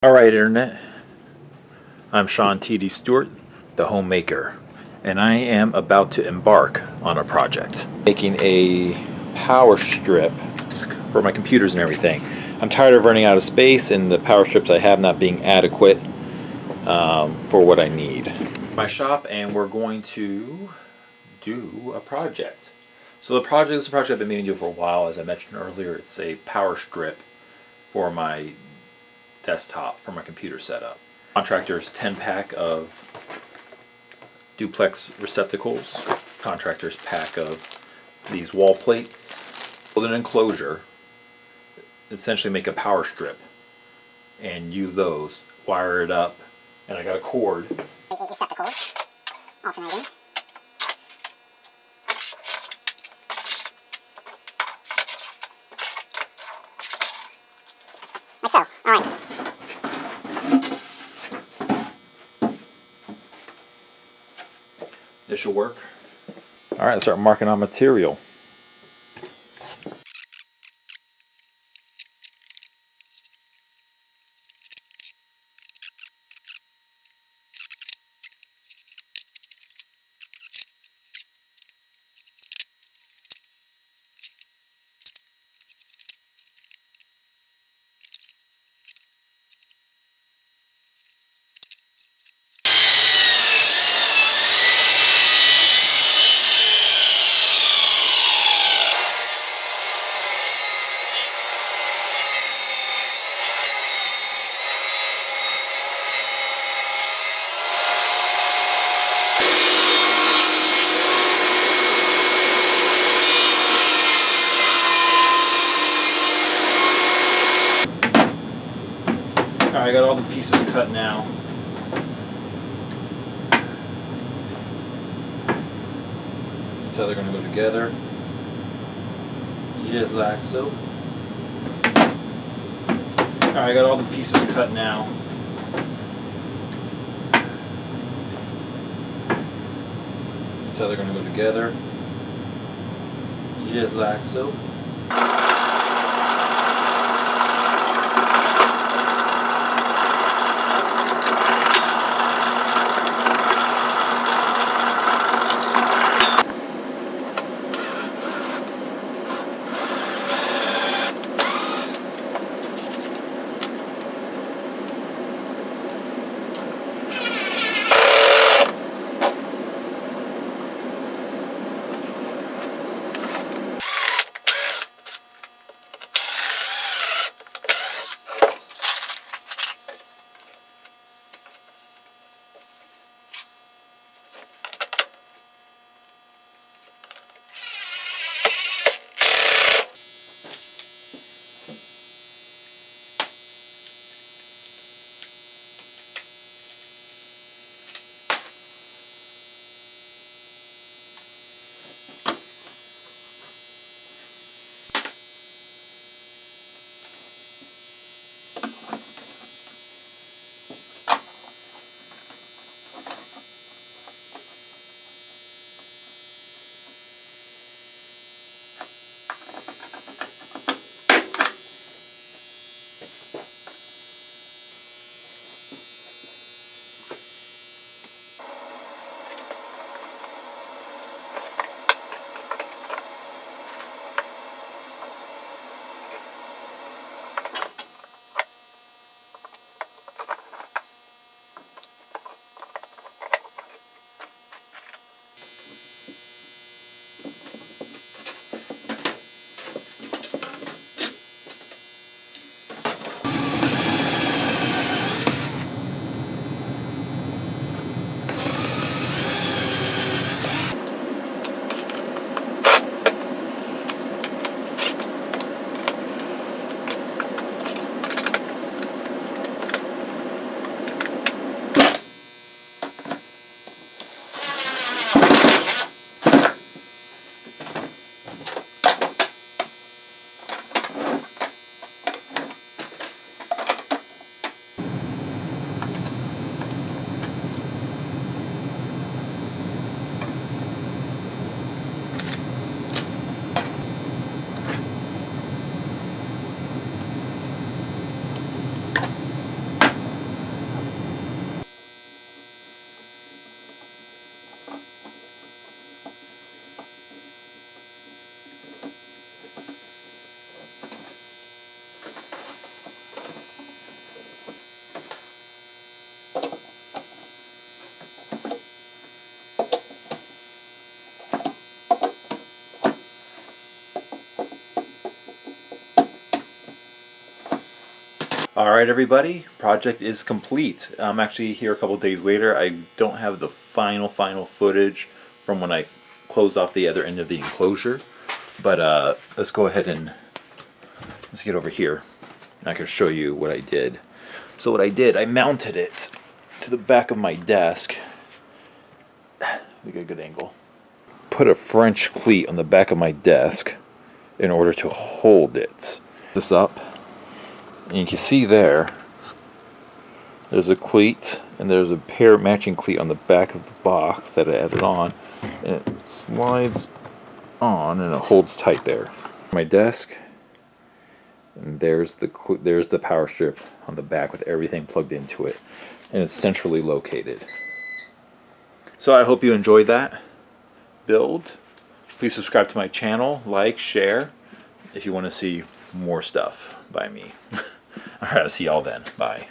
Alright, Internet. I'm Sean T.D. Stewart, the homemaker, and I am about to embark on a project. Making a power strip for my computers and everything. I'm tired of running out of space and the power strips I have not being adequate for what I need. My shop, and we're going to do a project. So the project is a project I've been meaning to do for a while. As I mentioned earlier, it's a power strip for my desktop for my computer setup. Contractor's 10-pack of duplex receptacles. Contractor's pack of these wall plates. Build an enclosure. Essentially make a power strip and use those. Wire it up, and I got a cord. 8 receptacles, alternating. Like so. All right. This should work. Alright, let's start marking on material. Alright, I got all the pieces cut now. So they're going to go together. Just like so. Alright, I got all the pieces cut now. So they're going to go together. Just like so. All right, everybody, project is complete. I'm actually here a couple days later. I don't have the final footage from when I closed off the other end of the enclosure, but let's go ahead and let's get over here. I can show you what I did. So what I did, I mounted it to the back of my desk. We get a good angle. Put a French cleat on the back of my desk in order to hold it. This up. And you can see there's a cleat, and there's a pair matching cleat on the back of the box that I added on, and it slides on and it holds tight there. My desk, and there's the power strip on the back with everything plugged into it, and it's centrally located. So I hope you enjoyed that build. Please subscribe to my channel, like, share, if you want to see more stuff by me. All right, I'll see y'all then. Bye.